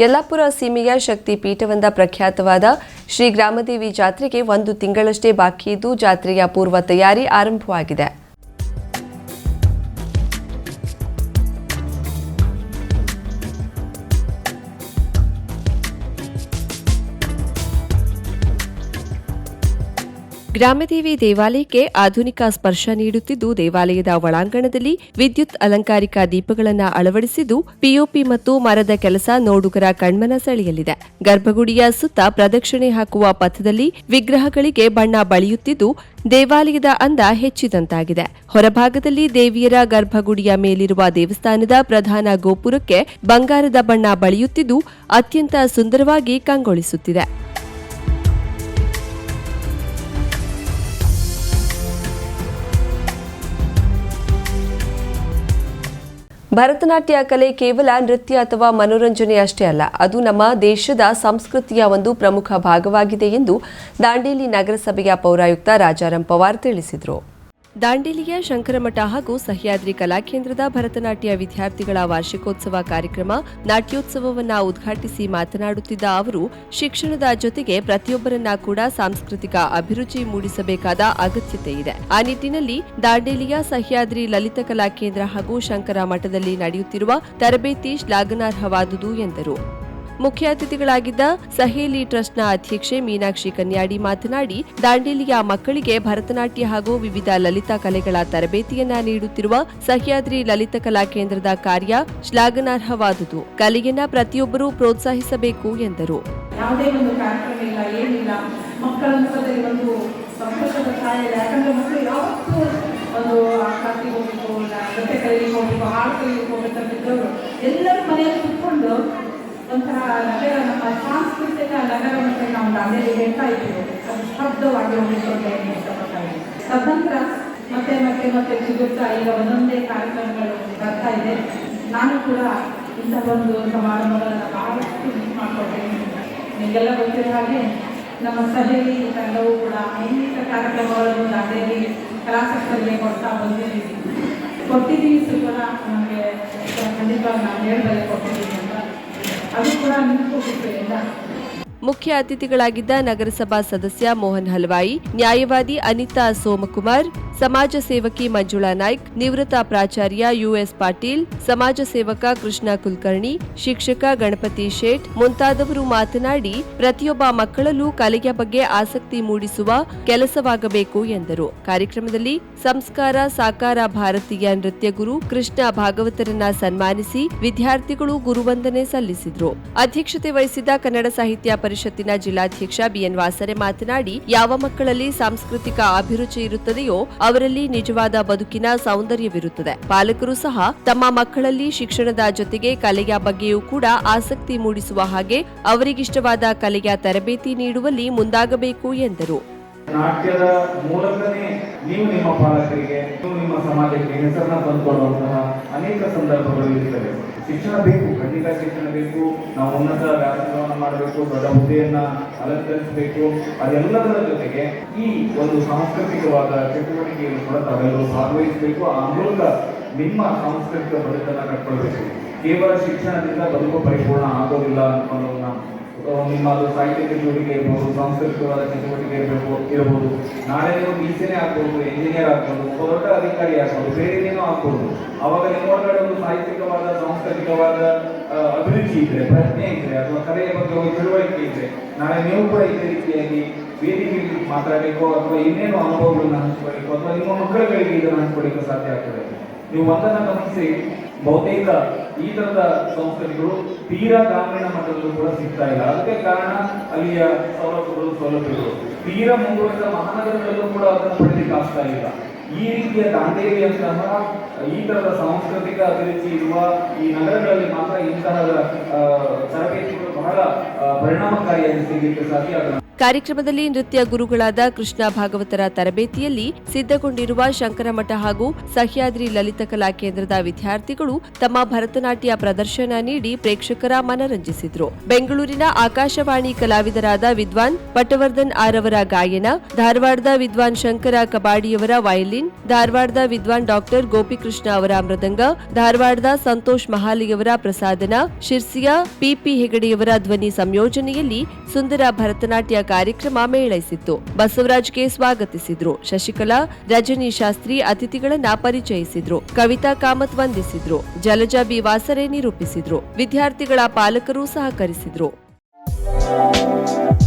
ಯಲ್ಲಾಪುರ ಸೀಮೆಯ ಶಕ್ತಿ ಪೀಠವೆಂದ ಪ್ರಖ್ಯಾತವಾದ ಶ್ರೀ ಗ್ರಾಮದೇವಿ ಜಾತ್ರೆಗೆ 1 ತಿಂಗಳಷ್ಟೇ ಬಾಕಿ ಇದ್ದು ಜಾತ್ರೆಯ ಪೂರ್ವ ತಯಾರಿ ಆರಂಭವಾಗಿದೆ. ಗ್ರಾಮದೇವಿ ದೇವಾಲಯಕ್ಕೆ ಆಧುನಿಕ ಸ್ಪರ್ಶ ನೀಡುತ್ತಿದ್ದು, ದೇವಾಲಯದ ಒಳಾಂಗಣದಲ್ಲಿ ವಿದ್ಯುತ್ ಅಲಂಕಾರಿಕ ದೀಪಗಳನ್ನು ಅಳವಡಿಸಿದ್ದು, ಪಿಒಪಿ ಮತ್ತು ಮರದ ಕೆಲಸ ನೋಡುಗರ ಕಣ್ಮನ ಸೆಳೆಯಲಿದೆ. ಗರ್ಭಗುಡಿಯ ಸುತ್ತ ಪ್ರದಕ್ಷಿಣೆ ಹಾಕುವ ಪಥದಲ್ಲಿ ವಿಗ್ರಹಗಳಿಗೆ ಬಣ್ಣ ಬಳಿಯುತ್ತಿದ್ದು, ದೇವಾಲಯದ ಅಂದ ಹೆಚ್ಚಿದಂತಾಗಿದೆ. ಹೊರಭಾಗದಲ್ಲಿ ದೇವಿಯರ ಗರ್ಭಗುಡಿಯ ಮೇಲಿರುವ ದೇವಸ್ಥಾನದ ಪ್ರಧಾನ ಗೋಪುರಕ್ಕೆ ಬಂಗಾರದ ಬಣ್ಣ ಬಳಿಯುತ್ತಿದ್ದು, ಅತ್ಯಂತ ಸುಂದರವಾಗಿ ಕಂಗೊಳಿಸುತ್ತಿದೆ. ಭರತನಾಟ್ಯ ಕಲೆ ಕೇವಲ ನೃತ್ಯ ಅಥವಾ ಮನೋರಂಜನೆ ಅಷ್ಟೇ ಅಲ್ಲ, ಅದು ನಮ್ಮ ದೇಶದ ಸಂಸ್ಕೃತಿಯ ಒಂದು ಪ್ರಮುಖ ಭಾಗವಾಗಿದೆ ಎಂದು ದಾಂಡೇಲಿ ನಗರಸಭೆಯ ಪೌರಾಯುಕ್ತ ರಾಜಾರಾಮ್ ಪವಾರ್ ತಿಳಿಸಿದರು. ದಾಂಡೇಲಿಯ ಶಂಕರಮಠ ಹಾಗೂ ಸಹ್ಯಾದ್ರಿ ಕಲಾಕೇಂದ್ರದ ಭರತನಾಟ್ಯ ವಿದ್ಯಾರ್ಥಿಗಳ ವಾರ್ಷಿಕೋತ್ಸವ ಕಾರ್ಯಕ್ರಮ ನಾಟ್ಯೋತ್ಸವವನ್ನು ಉದ್ಘಾಟಿಸಿ ಮಾತನಾಡುತ್ತಿದ್ದ ಅವರು, ಶಿಕ್ಷಣದ ಜೊತೆಗೆ ಪ್ರತಿಯೊಬ್ಬರನ್ನ ಕೂಡ ಸಾಂಸ್ಕೃತಿಕ ಅಭಿರುಚಿ ಮೂಡಿಸಬೇಕಾದ ಅಗತ್ಯತೆ ಇದೆ. ಆ ನಿಟ್ಟಿನಲ್ಲಿ ದಾಂಡೇಲಿಯ ಸಹ್ಯಾದ್ರಿ ಲಲಿತ ಕಲಾ ಕೇಂದ್ರ ಹಾಗೂ ಶಂಕರ ಮಠದಲ್ಲಿ ನಡೆಯುತ್ತಿರುವ ತರಬೇತಿ ಶ್ಲಾಘನಾರ್ಹವಾದುದು ಎಂದರು. ಮುಖ್ಯ ಅತಿಥಿಗಳಾಗಿದ್ದ ಸಹೇಲಿ ಟ್ರಸ್ಟ್ನ ಅಧ್ಯಕ್ಷೆ ಮೀನಾಕ್ಷಿ ಕನ್ಯಾಡಿ ಮಾತನಾಡಿ, ದಾಂಡೇಲಿಯ ಮಕ್ಕಳಿಗೆ ಭರತನಾಟ್ಯ ಹಾಗೂ ವಿವಿಧ ಲಲಿತ ಕಲೆಗಳ ತರಬೇತಿಯನ್ನ ನೀಡುತ್ತಿರುವ ಸಹ್ಯಾದ್ರಿ ಲಲಿತ ಕಲಾ ಕೇಂದ್ರದ ಕಾರ್ಯ ಶ್ಲಾಘನಾರ್ಹವಾದುದು. ಕಲೆಯನ್ನ ಪ್ರತಿಯೊಬ್ಬರೂ ಪ್ರೋತ್ಸಾಹಿಸಬೇಕು ಎಂದರು. ಯಾವುದೇ ಒಂದು ಕಾರ್ಯಕ್ರಮ ಇಲ್ಲ, ಏನಿಲ್ಲ, ಮಕ್ಕಳ ಮುಖದಲ್ಲಿ ಒಂದು ಸಂತೋಷದ ಛಾಯೆ. ಯಾಕಂದ್ರೆ ಮಕ್ಕಳು ಯಾವತ್ತೂ ಒಂದು ಆಕ್ರಾಂತಿಗೆ ಹೋಗ್ಬೇಕು, ನೃತ್ಯ ಕಲಿಗೆ ಹೋಗ್ಬೇಕು, ಹಾಡು ಕಲಿಗೆ ಹೋಗ್ಬೇಕಂತಿದ್ದವರು ಎಲ್ಲರೂ ಮನೆಯಲ್ಲಿ ಕುತ್ಕೊಂಡು ಒಂಥರ ನಗರ, ನಮ್ಮ ಸಾಂಸ್ಕೃತಿಕ ನಗರ ಮತ್ತು ನಾವು ದಾಂಡೇಲಿ ಹೇಳ್ತಾ ಇದ್ದೀವಿ, ಅದು ಶಬ್ದವಾಗಿ ಹೋಗಬೇಕು ಅಂತ ಹೇಳಿ ಇಷ್ಟಪಡ್ತಾ ಇದ್ದೀವಿ. ತದನಂತರ ಮತ್ತೆ ಮತ್ತೆ ಮತ್ತೆ ಸಿಗುತ್ತಾ ಈಗ ಒಂದೊಂದೇ ಕಾರ್ಯಕ್ರಮಗಳು ಬರ್ತಾ ಇದೆ. ನಾನು ಕೂಡ ಇಂಥ ಒಂದು ಸಮಾರಂಭಗಳನ್ನು ಬಹಳಷ್ಟು ಮಿಸ್ ಮಾಡ್ಕೊಳ್ತೇನೆ. ನಿಮಗೆಲ್ಲ ಗೊತ್ತಿರೋ ಹಾಗೆ ನಮ್ಮ ಸಭೆಯಲ್ಲಿ ತಂಡವು ಕೂಡ ಅನೇಕ ಕಾರ್ಯಕ್ರಮಗಳನ್ನು ದಾಂಡೇಲಿ ಕಲಾಸಕ್ತರಿಗೆ ಕೊಟ್ಟಿದ್ದೀವಿ ಕೂಡ ನಮಗೆ ಖಂಡಿತವಾಗಿ ನಾನು ಹೇಳ್ಬಲ್ಲೆ ಕೊಟ್ಟಿದ್ದೀನಿ ಅಂತ. ಅದು ಕೂಡ ನಿಂತ್ಕೋಬೇಕು ಎಲ್ಲ. ಮುಖ್ಯ ಅತಿಥಿಗಳಾಗಿದ್ದ ನಗರಸಭಾ ಸದಸ್ಯ ಮೋಹನ್ ಹಲ್ವಾಯಿ, ನ್ಯಾಯವಾದಿ ಅನಿತಾ ಸೋಮಕುಮಾರ್, ಸಮಾಜ ಸೇವಕಿ ಮಂಜುಳಾ ನಾಯ್ಕ್, ನಿವೃತ್ತ ಪ್ರಾಚಾರ್ಯ ಯುಎಸ್ ಪಾಟೀಲ್, ಸಮಾಜ ಸೇವಕ ಕೃಷ್ಣ ಕುಲಕರ್ಣಿ, ಶಿಕ್ಷಕ ಗಣಪತಿ ಶೇಟ್ ಮುಂತಾದವರು ಮಾತನಾಡಿ, ಪ್ರತಿಯೊಬ್ಬ ಮಕ್ಕಳಲ್ಲೂ ಕಲೆಯ ಬಗ್ಗೆ ಆಸಕ್ತಿ ಮೂಡಿಸುವ ಕೆಲಸವಾಗಬೇಕು ಎಂದರು. ಕಾರ್ಯಕ್ರಮದಲ್ಲಿ ಸಂಸ್ಕಾರ ಸಾಕಾರ ಭಾರತೀಯ ನೃತ್ಯ ಗುರು ಕೃಷ್ಣ ಭಾಗವತರನ್ನ ಸನ್ಮಾನಿಸಿ ವಿದ್ಯಾರ್ಥಿಗಳು ಗುರುವಂದನೆ ಸಲ್ಲಿಸಿದರು. ಅಧ್ಯಕ್ಷತೆ ವಹಿಸಿದ್ದ ಕನ್ನಡ ಸಾಹಿತ್ಯ ಪರಿಷತ್ತಿನ ಜಿಲ್ಲಾಧ್ಯಕ್ಷ ಬಿಎನ್ ವಾಸರೆ ಮಾತನಾಡಿ, ಯಾವ ಮಕ್ಕಳಲ್ಲಿ ಸಾಂಸ್ಕೃತಿಕ ಅಭಿರುಚಿ ಇರುತ್ತದೆಯೋ ಅವರಲ್ಲಿ ನಿಜವಾದ ಬದುಕಿನ ಸೌಂದರ್ಯವಿರುತ್ತದೆ. ಪಾಲಕರು ಸಹ ತಮ್ಮ ಮಕ್ಕಳಲ್ಲಿ ಶಿಕ್ಷಣದ ಜೊತೆಗೆ ಕಲೆಯ ಬಗ್ಗೆಯೂ ಕೂಡ ಆಸಕ್ತಿ ಮೂಡಿಸುವ ಹಾಗೆ ಅವರಿಗಿಷ್ಟವಾದ ಕಲೆಯ ತರಬೇತಿ ನೀಡುವಲ್ಲಿ ಮುಂದಾಗಬೇಕು ಎಂದರು. ನಾಟ್ಯದ ಮೂಲಕನೇ ನೀವು ನಿಮ್ಮ ಪಾಲಕರಿಗೆ, ನೀವು ನಿಮ್ಮ ಸಮಾಜಕ್ಕೆ ಹೆಸರನ್ನ ತಂದುಕೊಳ್ಳುವಂತಹ ಅನೇಕ ಸಂದರ್ಭಗಳು ಇರ್ತವೆ. ಶಿಕ್ಷಣ ಬೇಕು, ಖಂಡಿತ ಶಿಕ್ಷಣ ಬೇಕು. ನಾವು ಉನ್ನತ ವ್ಯಾಸಂಗವನ್ನು ಮಾಡಬೇಕು, ದೊಡ್ಡ ಹುದ್ದೆಯನ್ನ ಅಲಂಕರಿಸಬೇಕು. ಅದೆಲ್ಲದರ ಜೊತೆಗೆ ಈ ಒಂದು ಸಾಂಸ್ಕೃತಿಕವಾದ ಚಟುವಟಿಕೆಯನ್ನು ಕೂಡ ತಾವೆಲ್ಲರೂ ಭಾಗವಹಿಸಬೇಕು. ಆ ಮೂಲಕ ನಿಮ್ಮ ಸಾಂಸ್ಕೃತಿಕ ಬದುಕನ್ನು ಕಟ್ಕೊಳ್ಬೇಕು. ಕೇವಲ ಶಿಕ್ಷಣದಿಂದ ಬದುಕು ಪರಿಪೂರ್ಣ ಆಗೋದಿಲ್ಲ ಅನ್ನೋದನ್ನ, ನಿಮ್ಮದು ಸಾಹಿತ್ಯ ಚಟುವಟಿಕೆ ಇರ್ಬೋದು, ಸಾಂಸ್ಕೃತಿಕವಾದ ಚಟುವಟಿಕೆ ಇರಬಹುದು. ನಾಳೆ ನೀವು ಡಿಸಿನೇ ಆಗ್ಬೋದು, ಎಂಜಿನಿಯರ್ ಆಗ್ಬೋದು, ಒಬ್ಬ ದೊಡ್ಡ ಅಧಿಕಾರಿ ಆಗ್ಬೋದು, ಬೇರೆ ಏನೋ ಆಗ್ಬೋದು. ಅವಾಗ ನಿಮ್ಮ ಒಳಗಡೆ ಒಂದು ಸಾಹಿತ್ಯಿಕವಾದ ಸಾಂಸ್ಕೃತಿಕವಾದ ಅಭಿರುಚಿ ಇದ್ರೆ, ಪ್ರಜ್ಞೆ ಇದ್ರೆ, ಅಥವಾ ಕಲೆಯ ಬಗ್ಗೆ ಒಂದು ತಿಳುವಳಿಕೆ ಇದ್ರೆ, ನಾಳೆ ನೀವು ಕೂಡ ಇದೇ ರೀತಿಯಾಗಿ ವೇದಿಕೆಯಲ್ಲಿ ಮಾತಾಡಬೇಕು, ಅಥವಾ ಇನ್ನೇನು ಅನುಭವಗಳನ್ನ ಹಂಚ್ಕೊಳ್ಬೇಕು, ಅಥವಾ ನಿಮ್ಮ ಮಕ್ಕಳುಗಳಿಗೆ ಇದನ್ನು ಹಂಚ್ಕೊಳ್ಲಿಕ್ಕೆ ಸಾಧ್ಯ ಆಗ್ತದೆ. ನೀವು ಒಂದನ್ನು ಗಮನಿಸಿ, ಬಹುತೇಕ ಈ ತರದ ಸಂಸ್ಕೃತಿಗಳು ತೀರಾ ಗ್ರಾಮೀಣ ಮಟ್ಟದಲ್ಲೂ ಕೂಡ ಸಿಗ್ತಾ ಇಲ್ಲ. ಅದಕ್ಕೆ ಕಾರಣ ಅಲ್ಲಿಯ ಸೌಲಭ್ಯಗಳು ತೀರಾ ಮುಂದುವರೆದ ಮಹಾನಗರಗಳಲ್ಲೂ ಕೂಡ ಅದನ್ನು ಪಡೆಯಲಿಕ್ಕೆ ಆಗ್ತಾ ಇಲ್ಲ. ಈ ರೀತಿಯ ದಾಂಡೇಲಿಯಂತಹ ಈ ತರದ ಸಾಂಸ್ಕೃತಿಕ ಅಭಿರುಚಿ ಇರುವ ಈ ನಗರಗಳಲ್ಲಿ ಮಾತ್ರ ಇಂತಹ ತರಬೇತಿಗಳು ಬಹಳ ಪರಿಣಾಮಕಾರಿಯಾಗಿ ಸಿಗಲಿಕ್ಕೆ ಸಾಧ್ಯ. ಕಾರ್ಯಕ್ರಮದಲ್ಲಿ ನೃತ್ಯ ಗುರುಗಳಾದ ಕೃಷ್ಣ ಭಾಗವತರ ತರಬೇತಿಯಲ್ಲಿ ಸಿದ್ಧಗೊಂಡಿರುವ ಶಂಕರಮಠ ಹಾಗೂ ಸಹ್ಯಾದ್ರಿ ಲಲಿತ ಕಲಾ ಕೇಂದ್ರದ ವಿದ್ಯಾರ್ಥಿಗಳು ತಮ್ಮ ಭರತನಾಟ್ಯ ಪ್ರದರ್ಶನ ನೀಡಿ ಪ್ರೇಕ್ಷಕರ ಮನರಂಜಿಸಿದ್ರು. ಬೆಂಗಳೂರಿನ ಆಕಾಶವಾಣಿ ಕಲಾವಿದರಾದ ವಿದ್ವಾನ್ ಪಟವರ್ಧನ್ ಆರವರ ಗಾಯನ, ಧಾರವಾಡದ ವಿದ್ವಾನ್ ಶಂಕರ ಕಬಾಡಿಯವರ ವಯಲಿನ್, ಧಾರವಾಡದ ವಿದ್ವಾನ್ ಡಾಕ್ಟರ್ ಗೋಪಿಕೃಷ್ಣ ಅವರ ಮೃದಂಗ, ಧಾರವಾಡದ ಸಂತೋಷ್ ಮಹಾಲಿಯವರ ಪ್ರಸಾದನ, ಶಿರ್ಸಿಯ ಪಿಪಿ ಹೆಗಡೆಯವರ ಧ್ವನಿ ಸಂಯೋಜನೆಯಲ್ಲಿ ಸುಂದರ ಭರತನಾಟ್ಯ ಕಾರ್ಯಕ್ರಮ ಮೇಳೈಸಿತ್ತು. ಬಸವರಾಜ್ ಕೆ ಸ್ವಾಗತಿಸಿದ್ರು. ಶಶಿಕಲಾ, ರಜನಿ ಶಾಸ್ತ್ರಿ ಅತಿಥಿಗಳನ್ನ ಪರಿಚಯಿಸಿದ್ರು. ಕವಿತಾ ಕಾಮತ್ ವಂದಿಸಿದ್ರು. ಜಲಜಾ ಬಿ ವಾಸರೆ ನಿರೂಪಿಸಿದ್ರು. ವಿದ್ಯಾರ್ಥಿಗಳ ಪಾಲಕರು ಸಹಕರಿಸಿದ್ರು.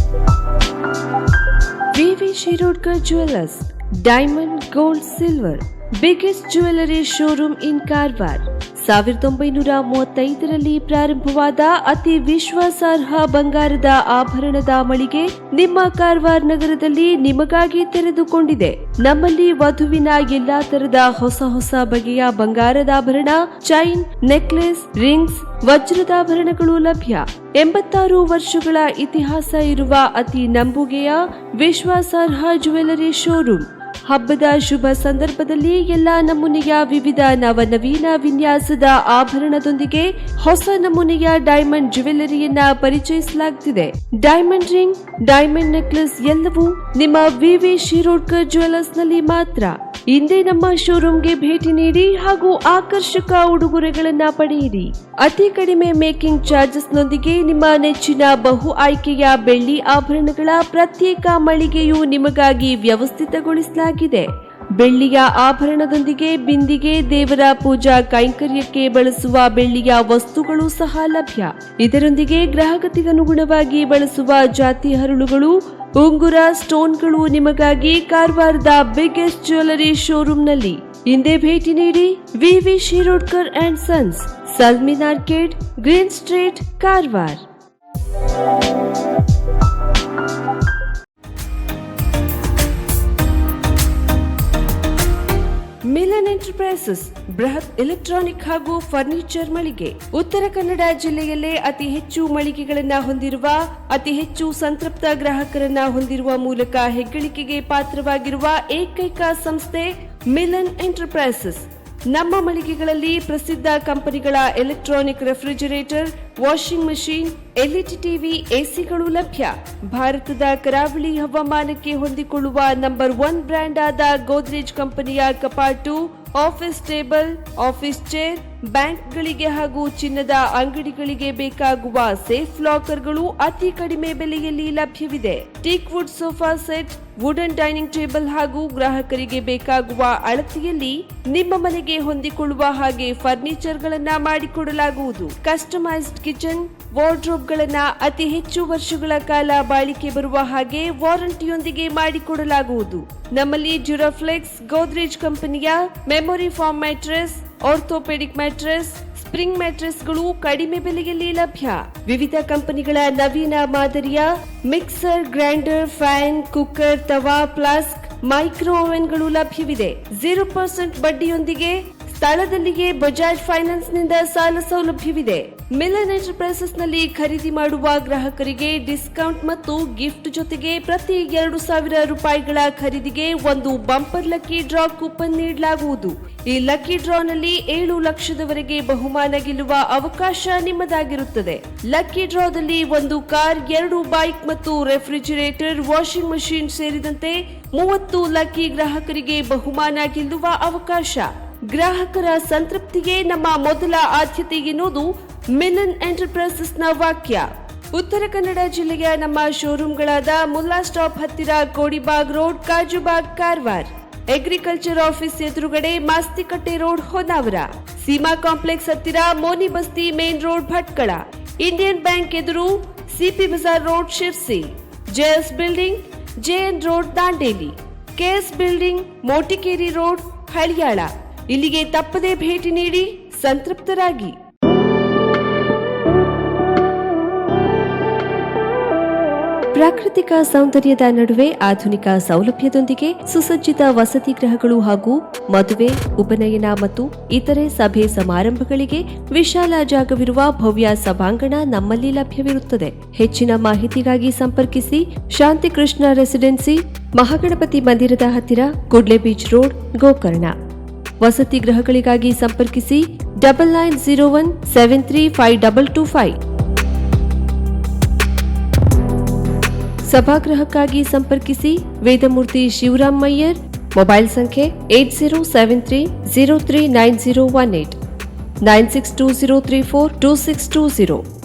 V V Shirodkar jewellers, diamond, gold, silver, biggest jewellery showroom in Karwar. 1935ರಲ್ಲಿ ಪ್ರಾರಂಭವಾದ ಅತಿ ವಿಶ್ವಾಸಾರ್ಹ ಬಂಗಾರದ ಆಭರಣದ ಮಳಿಗೆ ನಿಮ್ಮ ಕಾರವಾರ ನಗರದಲ್ಲಿ ನಿಮಗಾಗಿ ತೆರೆದುಕೊಂಡಿದೆ. ನಮ್ಮಲ್ಲಿ ವಧುವಿನ ಎಲ್ಲಾ ತರದ ಹೊಸ ಬಗೆಯ ಬಂಗಾರದ ಆಭರಣ, ಚೈನ್, ನೆಕ್ಲೆಸ್, ರಿಂಗ್ಸ್, ವಜ್ರದಾಭರಣಗಳು ಲಭ್ಯ. 86 ವರ್ಷಗಳ ಇತಿಹಾಸ ಇರುವ ಅತಿ ನಂಬುಗೆಯ ವಿಶ್ವಾಸಾರ್ಹ ಜ್ಯುವೆಲರಿ ಶೋರೂಮ್. ಹಬ್ಬದ ಶುಭ ಸಂದರ್ಭದಲ್ಲಿ ಎಲ್ಲಾ ನಮೂನೆಯ ವಿವಿಧ ನವನವೀನ ವಿನ್ಯಾಸದ ಆಭರಣದೊಂದಿಗೆ ಹೊಸ ನಮೂನೆಯ ಡೈಮಂಡ್ ಜ್ಯುವೆಲರಿಯನ್ನ ಪರಿಚಯಿಸಲಾಗುತ್ತಿದೆ. ಡೈಮಂಡ್ ರಿಂಗ್, ಡೈಮಂಡ್ ನೆಕ್ಲೆಸ್ ಎಲ್ಲವೂ ನಿಮ್ಮ ವಿವಿ ಶಿರೋಡ್ಕರ್ ಜ್ಯುವೆಲರ್ಸ್ ನಲ್ಲಿ ಮಾತ್ರ. ಇಂದೇ ನಮ್ಮ ಶೋರೂಮ್ಗೆ ಭೇಟಿ ನೀಡಿ ಹಾಗೂ ಆಕರ್ಷಕ ಉಡುಗೊರೆಗಳನ್ನ ಪಡೆಯಿರಿ. ಅತಿ ಕಡಿಮೆ ಮೇಕಿಂಗ್ ಚಾರ್ಜಸ್ ನೊಂದಿಗೆ ನಿಮ್ಮ ನೆಚ್ಚಿನ ಬಹು ಆಯ್ಕೆಯ ಬೆಳ್ಳಿ ಆಭರಣಗಳ ಪ್ರತ್ಯೇಕ ಮಳಿಗೆಯು ನಿಮಗಾಗಿ ವ್ಯವಸ್ಥಿತಗೊಳಿಸಲಾಗಿದೆ. ಬೆಳ್ಳಿಯ ಆಭರಣದೊಂದಿಗೆ ಬಿಂದಿಗೆ, ದೇವರ ಪೂಜಾ ಕೈಂಕರ್ಯಕ್ಕೆ ಬಳಸುವ ಬೆಳ್ಳಿಯ ವಸ್ತುಗಳು ಸಹ ಲಭ್ಯ. ಇದರೊಂದಿಗೆ ಗ್ರಾಹಕತೆಗನುಗುಣವಾಗಿ ಬಳಸುವ ಜಾತಿ ಹರಳುಗಳು, ಉಂಗುರ, ಸ್ಟೋನ್ಗಳು ನಿಮಗಾಗಿ ಕಾರವಾರದ ಬಿಗ್ಗೆಸ್ಟ್ ಜ್ಯುವೆಲರಿ ಶೋರೂಮ್ನಲ್ಲಿ. ಹಿಂದೆ ಭೇಟಿ ನೀಡಿ. ವಿವಿ Shirodkar and sons, ಸಲ್ಮಿನ್ arcade, green street, Karwar. Milan enterprises, ಬೃಹತ್ ಎಲೆಕ್ಟ್ರಾನಿಕ್ ಹಾಗೂ ಫರ್ನಿಚರ್ ಮಳಿಗೆ. ಉತ್ತರ ಕನ್ನಡ ಜಿಲ್ಲೆಯಲ್ಲೇ ಅತಿ ಹೆಚ್ಚು ಮಳಿಗೆಗಳನ್ನ ಹೊಂದಿರುವ, ಅತಿ ಹೆಚ್ಚು ಸಂತೃಪ್ತ ಗ್ರಾಹಕರನ್ನ ಹೊಂದಿರುವ ಮೂಲಕ ಹೆಗ್ಗಳಿಕೆಗೆ ಪಾತ್ರವಾಗಿರುವ ಏಕೈಕ ಸಂಸ್ಥೆ ಮಿಲನ್ ಎಂಟರ್ಪ್ರೈಸಸ್. ನಮ್ಮ ಮಳಿಗೆಗಳಲ್ಲಿ ಪ್ರಸಿದ್ಧ ಕಂಪನಿಗಳ electronic refrigerator, washing machine, LED TV, ಎಸಿಗಳು ಲಭ್ಯ. ಭಾರತದ ಕರಾವಳಿ ಹವಾಮಾನಕ್ಕೆ ಹೊಂದಿಕೊಳ್ಳುವ ನಂಬರ್ 1 ಬ್ರ್ಯಾಂಡ್ ಆದ ಗೋದ್ರೇಜ್ ಕಂಪನಿಯ ಕಪಾಟು, ಆಫೀಸ್ ಟೇಬಲ್, ಆಫೀಸ್ ಚೇರ್, ಬ್ಯಾಂಕ್ಗಳಿಗೆ ಹಾಗೂ ಚಿನ್ನದ ಅಂಗಡಿಗಳಿಗೆ ಬೇಕಾಗುವ ಸೇಫ್ ಲಾಕರ್ಗಳು ಅತಿ ಕಡಿಮೆ ಬೆಲೆಯಲ್ಲಿ ಲಭ್ಯವಿದೆ. Teak wood sofa set, wooden dining table ಹಾಗೂ ಗ್ರಾಹಕರಿಗೆ ಬೇಕಾಗುವ ಅಳತೆಯಲ್ಲಿ ನಿಮ್ಮ ಮನೆಗೆ ಹೊಂದಿಕೊಳ್ಳುವ ಹಾಗೆ ಫರ್ನಿಚರ್ ಗಳನ್ನ ಮಾಡಿಕೊಡಲಾಗುವುದು. ಕಸ್ಟಮೈಸ್ಡ್ ಕಿಚನ್, ವಾರ್ಡ್ರೋಬ್ಗಳನ್ನ ಅತಿ ಹೆಚ್ಚು ವರ್ಷಗಳ ಕಾಲ ಬಾಳಿಕೆ ಬರುವ ಹಾಗೆ ವಾರಂಟಿಯೊಂದಿಗೆ ಮಾಡಿಕೊಡಲಾಗುವುದು. ನಮ್ಮಲ್ಲಿ ಡ್ಯೂರಾಫ್ಲೆಕ್ಸ್, ಗೋದ್ರೇಜ್ ಕಂಪನಿಯ memory foam mattress, orthopaedic mattress, spring ಮ್ಯಾಟ್ರೆಸ್ಗಳು ಕಡಿಮೆ ಬೆಲೆಯಲ್ಲಿ ಲಭ್ಯ. ವಿವಿಧ ಕಂಪನಿಗಳ ನವೀನ ಮಾದರಿಯ ಮಿಕ್ಸರ್, ಗ್ರೈಂಡರ್, ಫ್ಯಾನ್, ಕುಕ್ಕರ್, ತವಾ, ಫ್ಲಾಸ್ಕ್, ಮೈಕ್ರೋ ಓವೆನ್ಗಳು ಲಭ್ಯವಿದೆ. 0% ಬಡ್ಡಿಯೊಂದಿಗೆ ಸ್ಥಳದಲ್ಲಿಯೇ ಬಜಾಜ್ ಫೈನಾನ್ಸ್ ನಿಂದ ಸಾಲ ಸೌಲಭ್ಯವಿದೆ. ಮಿಲನ್ ಎಂಟರ್ಪ್ರೈಸಸ್ ನಲ್ಲಿ ಖರೀದಿ ಮಾಡುವ ಗ್ರಾಹಕರಿಗೆ ಡಿಸ್ಕೌಂಟ್ ಮತ್ತು ಗಿಫ್ಟ್ ಜೊತೆಗೆ ಪ್ರತಿ 2,000 ರೂಪಾಯಿಗಳ ಖರೀದಿಗೆ ಒಂದು ಬಂಪರ್ ಲಕ್ಕಿ ಡ್ರಾ ಕೂಪನ್ ನೀಡಲಾಗುವುದು. ಈ ಲಕ್ಕಿ ಡ್ರಾ ನಲ್ಲಿ 7 ಲಕ್ಷದವರೆಗೆ ಬಹುಮಾನ ಗೆಲ್ಲುವ ಅವಕಾಶ ನಿಮ್ಮದಾಗಿರುತ್ತದೆ. ಲಕ್ಕಿ ಡ್ರಾದಲ್ಲಿ 1 ಕಾರ್, 2 ಬೈಕ್ ಮತ್ತು ರೆಫ್ರಿಜರೇಟರ್, ವಾಷಿಂಗ್ ಮಷೀನ್ ಸೇರಿದಂತೆ 30 ಲಕ್ಕಿ ಗ್ರಾಹಕರಿಗೆ ಬಹುಮಾನ ಗೆಲ್ಲುವ ಅವಕಾಶ. ಗ್ರಾಹಕರ ಸಂತೃಪ್ತಿಗೆ ನಮ್ಮ ಮೊದಲ ಆದ್ಯತೆ ಎನ್ನುವುದು ಮಿಲನ್ ಎಂಟರ್ಪ್ರೈಸಸ್ ನ ವಾಕ್ಯ. ಉತ್ತರ ಕನ್ನಡ ಜಿಲ್ಲೆಯ ನಮ್ಮ ಶೋರೂಮ್ಗಳಾದ ಮುಲ್ಲಾ ಸ್ಟಾಪ್ ಹತ್ತಿರ Kodibag road, Kajubag, Karwar. Agriculture office ಎದುರುಗಡೆ ಮಾಸ್ತಿಕಟ್ಟೆ ರೋಡ್, ಹೊನ್ನಾವರ. ಸೀಮಾ ಕಾಂಪ್ಲೆಕ್ಸ್ ಹತ್ತಿರ Moni Basti main road, Bhatkal. Indian bank ಎದುರು CP Bazar road, Sirsi. JS building, JN road, Dandeli. KS building, Motikeri road, Haliyal. ಇಲ್ಲಿಗೆ ತಪ್ಪದೇ ಭೇಟಿ ನೀಡಿ ಸಂತೃಪ್ತರಾಗಿ. ಪ್ರಾಕೃತಿಕ ಸೌಂದರ್ಯದ ನಡುವೆ ಆಧುನಿಕ ಸೌಲಭ್ಯದೊಂದಿಗೆ ಸುಸಜ್ಜಿತ ವಸತಿ ಗೃಹಗಳು ಹಾಗೂ ಮದುವೆ, ಉಪನಯನ ಮತ್ತು ಇತರೆ ಸಭೆ ಸಮಾರಂಭಗಳಿಗೆ ವಿಶಾಲ ಜಾಗವಿರುವ ಭವ್ಯ ಸಭಾಂಗಣ ನಮ್ಮಲ್ಲಿ ಲಭ್ಯವಿರುತ್ತದೆ. ಹೆಚ್ಚಿನ ಮಾಹಿತಿಗಾಗಿ ಸಂಪರ್ಕಿಸಿ ಶಾಂತಿಕೃಷ್ಣ ರೆಸಿಡೆನ್ಸಿ, ಮಹಾಗಣಪತಿ ಮಂದಿರದ ಹತ್ತಿರ, ಕುಡ್ಲೆ ಬೀಚ್ ರೋಡ್, ಗೋಕರ್ಣ. ವಸತಿ ಗೃಹಗಳಿಗಾಗಿ ಸಂಪರ್ಕಿಸಿ 9901735225. ಸಭಾಗೃಹಕ್ಕಾಗಿ ಸಂಪರ್ಕಿಸಿ ವೇದಮೂರ್ತಿ ಶಿವರಾಮ್ ಮಯ್ಯರ್. ಮೊಬೈಲ್ ಸಂಖ್ಯೆ 8073039018 9620342620.